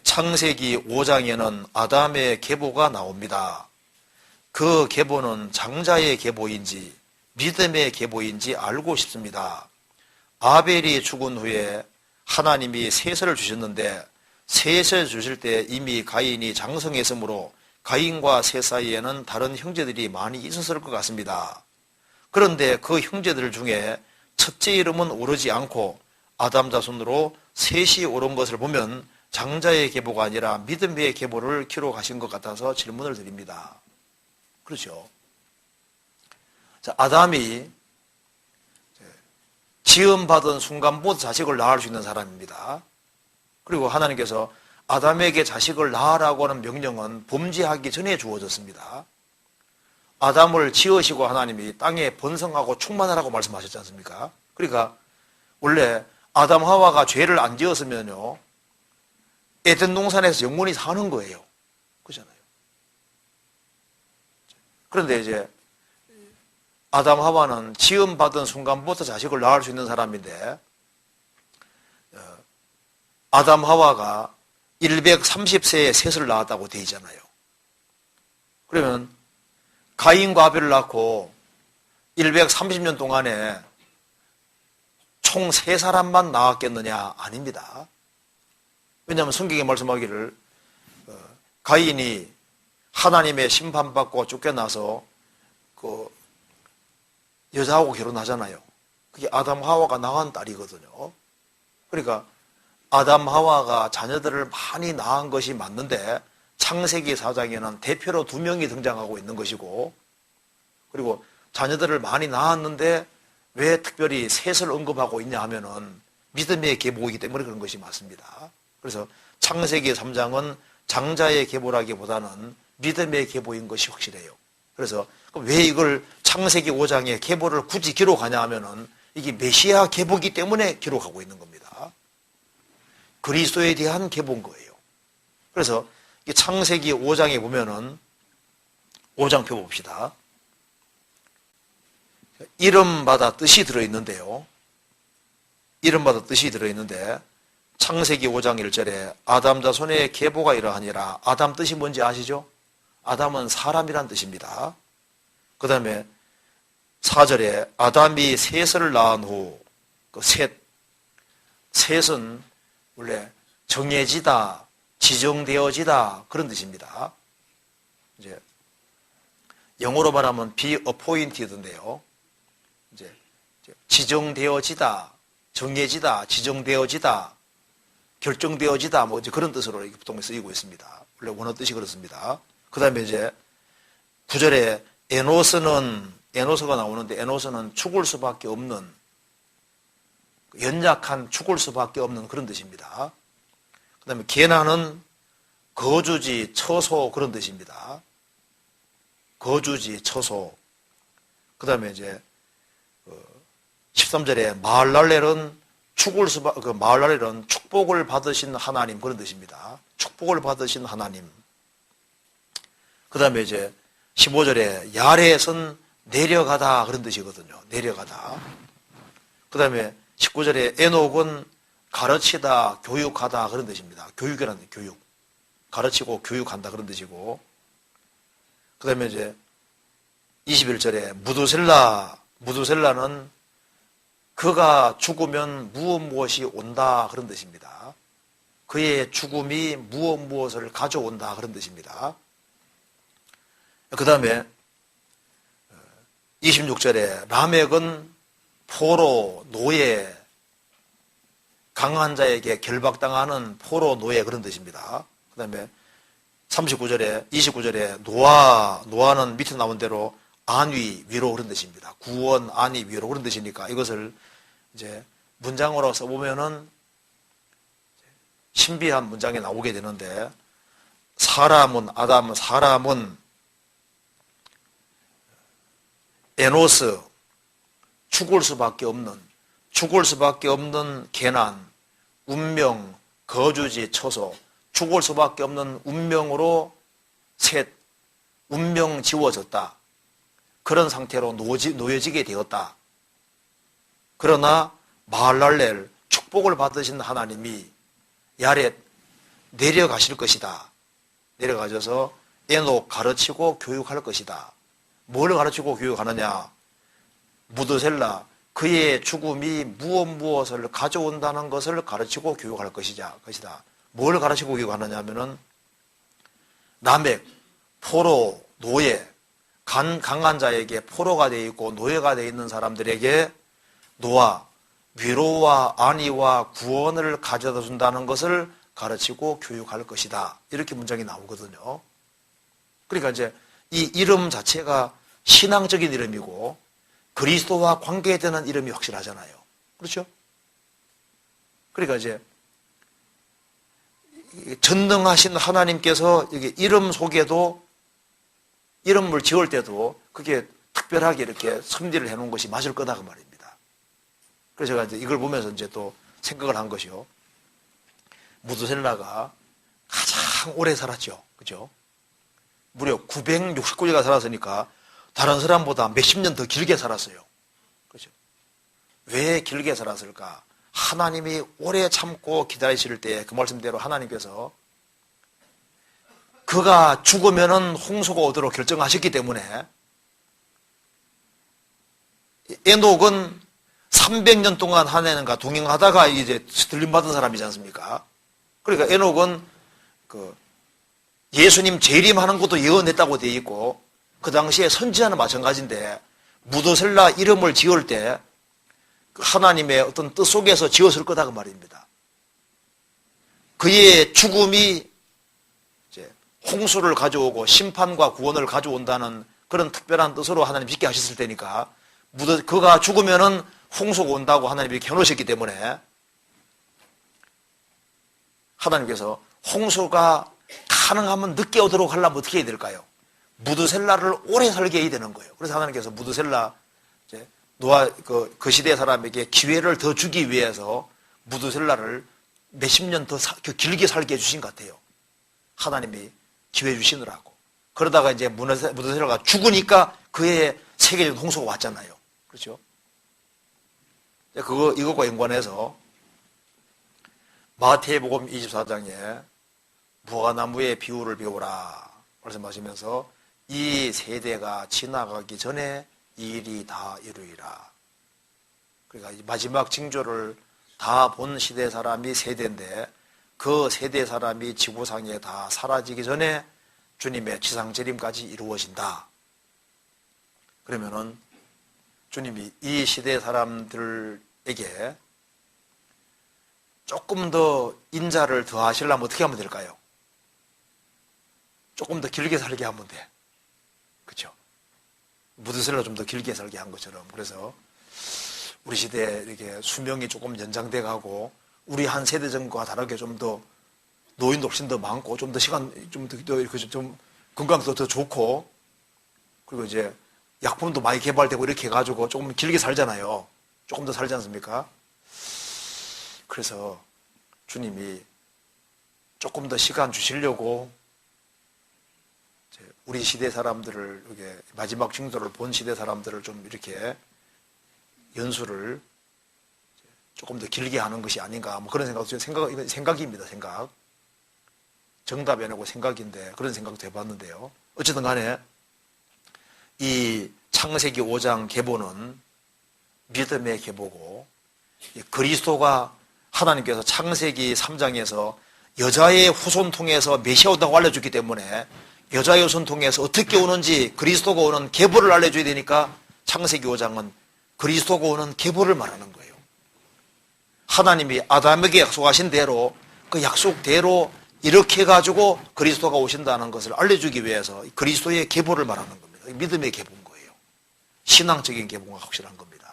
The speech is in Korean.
창세기 5장에는 아담의 계보가 나옵니다. 그 계보는 장자의 계보인지 믿음의 계보인지 알고 싶습니다. 아벨이 죽은 후에 하나님이 셋을 주셨는데 셋을 주실 때 이미 가인이 장성했으므로 가인과 셋 사이에는 다른 형제들이 많이 있었을 것 같습니다. 그런데 그 형제들 중에 첫째 이름은 오르지 않고 아담 자손으로 셋이 오른 것을 보면 장자의 계보가 아니라 믿음의 계보를 기록하신 것 같아서 질문을 드립니다. 그렇죠? 자, 아담이 지음받은 순간부터 자식을 낳을 수 있는 사람입니다. 그리고 하나님께서 아담에게 자식을 낳으라고 하는 명령은 범죄하기 전에 주어졌습니다. 아담을 지으시고 하나님이 땅에 번성하고 충만하라고 말씀하셨지 않습니까? 그러니까 원래 아담 하와가 죄를 안 지었으면요 에덴 동산에서 영원히 사는 거예요. 그렇잖아요. 그런데 이제 아담 하와는 지음받은 순간부터 자식을 낳을 수 있는 사람인데 아담 하와가 130세에 셋을 낳았다고 되어 있잖아요. 그러면 가인과 아벨을 낳고 130년 동안에 총 3사람만 낳았겠느냐? 아닙니다. 왜냐하면 성경에 말씀하기를 가인이 하나님의 심판받고 쫓겨나서 그 여자하고 결혼하잖아요. 그게 아담 하와가 낳은 딸이거든요. 그러니까 아담 하와가 자녀들을 많이 낳은 것이 맞는데 창세기 4장에는 대표로 2명이 등장하고 있는 것이고, 그리고 자녀들을 많이 낳았는데 왜 특별히 셋을 언급하고 있냐 하면은 믿음의 계보이기 때문에 그런 것이 맞습니다. 그래서 창세기 3장은 장자의 계보라기보다는 믿음의 계보인 것이 확실해요. 그래서 왜 이걸 창세기 5장에 계보를 굳이 기록하냐 하면은 이게 메시아 계보이기 때문에 기록하고 있는 겁니다. 그리스도에 대한 계보인 거예요. 그래서 창세기 5장에 보면은 5장 표 봅시다. 이름마다 뜻이 들어있는데요. 이름마다 뜻이 들어있는데 창세기 5장 1절에 아담 자손의 계보가 이러하니라. 아담 뜻이 뭔지 아시죠? 아담은 사람이란 뜻입니다. 그 다음에 4절에 아담이 셋을 낳은 후, 그 셋은 원래 정해지다, 지정되어지다 그런 뜻입니다. 이제 영어로 말하면 be appointed인데요. 이제 지정되어지다, 정해지다, 지정되어지다, 결정되어지다 뭐 이제 그런 뜻으로 이렇게 보통 쓰이고 있습니다. 원래 원어 뜻이 그렇습니다. 그 다음에 이제 9절에 에노스가 나오는데 에노스는 죽을 수밖에 없는, 연약한 죽을 수밖에 없는 그런 뜻입니다. 그 다음에 게나는 거주지, 처소 그런 뜻입니다. 거주지, 처소. 그 다음에 이제 13절에 마할랄렐은 마할랄렐은 축복을 받으신 하나님 그런 뜻입니다. 축복을 받으신 하나님. 그 다음에 이제 15절에 야렛은 내려가다 그런 뜻이거든요. 내려가다. 그 다음에 19절에 에녹은 가르치다, 교육하다 그런 뜻입니다. 교육이라는 뜻, 교육. 가르치고 교육한다 그런 뜻이고. 그 다음에 이제 21절에 무두셀라는 그가 죽으면 무엇이 온다 그런 뜻입니다. 그의 죽음이 무엇을 가져온다 그런 뜻입니다. 그 다음에 26절에 라멕은 포로, 노예, 강한 자에게 결박당하는 포로, 노예 그런 뜻입니다. 그 다음에 29절에 노아는 밑에 나온 대로 안위, 위로 그런 뜻입니다. 구원, 안위, 위로 그런 뜻이니까 이것을 이제 문장으로 써보면은 신비한 문장이 나오게 되는데, 사람은 에노스, 죽을 수밖에 없는 계난, 운명, 거주지, 처소, 죽을 수밖에 없는 운명으로 운명 지워졌다. 그런 상태로 놓여지게 되었다. 그러나 마할랄렐, 축복을 받으신 하나님이 야렛, 내려가실 것이다. 내려가셔서 에녹 가르치고 교육할 것이다. 뭘 가르치고 교육하느냐? 무드셀라, 그의 죽음이 무엇을 가져온다는 것을 가르치고 교육할 것이다. 뭘 가르치고 교육하느냐 하면은 남획, 포로, 노예, 강한 자에게 포로가 되어 있고 노예가 되어 있는 사람들에게 노아, 위로와 안위와 구원을 가져다 준다는 것을 가르치고 교육할 것이다. 이렇게 문장이 나오거든요. 그러니까 이제 이 이름 자체가 신앙적인 이름이고 그리스도와 관계되는 이름이 확실하잖아요. 그렇죠? 그러니까 이제 전능하신 하나님께서 이게 이름 속에도 이름을 지을 때도 그게 특별하게 이렇게 섭리를 해놓은 것이 맞을 거다 그 말입니다. 그래서 제가 이제 이걸 보면서 이제 또 생각을 한 것이요. 무드셀라가 가장 오래 살았죠. 그죠? 무려 969년가 살았으니까 다른 사람보다 몇십 년 더 길게 살았어요. 그렇죠? 왜 길게 살았을까? 하나님이 오래 참고 기다리실 때 그 말씀대로 하나님께서 그가 죽으면은 홍수가 오도록 결정하셨기 때문에 에녹은 300년 동안 하나님과 동행하다가 이제 들림받은 사람이지 않습니까? 그러니까 에녹은 그 예수님 재림하는 것도 예언했다고 되어 있고 그 당시에 선지자는 마찬가지인데 무드셀라 이름을 지을 때 하나님의 어떤 뜻 속에서 지었을 거다 그 말입니다. 그의 죽음이 이제 홍수를 가져오고 심판과 구원을 가져온다는 그런 특별한 뜻으로 하나님 짓게 하셨을 테니까 그가 죽으면은 홍수가 온다고 하나님이 이렇게 해놓으셨기 때문에 하나님께서 홍수가 가능하면 늦게 오도록 하려면 어떻게 해야 될까요? 무드셀라를 오래 살게 해야 되는 거예요. 그래서 하나님께서 무드셀라 노아 그 시대 사람에게 기회를 더 주기 위해서 무드셀라를 몇십 년 더 길게 살게 해주신 것 같아요. 하나님이 기회 주시느라고. 그러다가 이제 무드셀라가 죽으니까 그의 세계적 홍수가 왔잖아요. 그렇죠? 이것과 연관해서 마태복음 24장에 무화과나무의 비유를 배우라 말씀하시면서 이 세대가 지나가기 전에 이 일이 다 이루리라. 그러니까 마지막 징조를 다 본 시대 사람이 세대인데 그 세대 사람이 지구상에 다 사라지기 전에 주님의 지상재림까지 이루어진다. 그러면은 주님이 이 시대 사람들에게 조금 더 인자를 더 하시려면 어떻게 하면 될까요? 조금 더 길게 살게 하면 돼. 그렇죠? 무드셀라 좀 더 길게 살게 한 것처럼. 그래서 우리 시대에 이렇게 수명이 조금 연장돼 가고 우리 한 세대 전과 다르게 좀 더 노인도 훨씬 더 많고 좀 더 시간 좀 건강도 더 좋고 그리고 이제 약품도 많이 개발되고 이렇게 해가지고 조금 길게 살잖아요. 조금 더 살지 않습니까? 그래서 주님이 조금 더 시간 주시려고 우리 시대 사람들을 이렇게 마지막 징조를 본 시대 사람들을 좀 이렇게 연수를 조금 더 길게 하는 것이 아닌가 뭐 그런 생각입니다. 생각. 정답이 아니고 생각인데 그런 생각도 해봤는데요. 어쨌든 간에 이 창세기 5장 계보는 믿음의 계보고 그리스도가 하나님께서 창세기 3장에서 여자의 후손 통해서 메시아 온다고 알려줬기 때문에 여자의 후손 통해서 어떻게 오는지 그리스도가 오는 계보를 알려줘야 되니까 창세기 5장은 그리스도가 오는 계보를 말하는 거예요. 하나님이 아담에게 약속하신 대로 그 약속대로 이렇게 해가지고 그리스도가 오신다는 것을 알려주기 위해서 그리스도의 계보를 말하는 겁니다. 믿음의 계보인 거예요. 신앙적인 계보가 확실한 겁니다.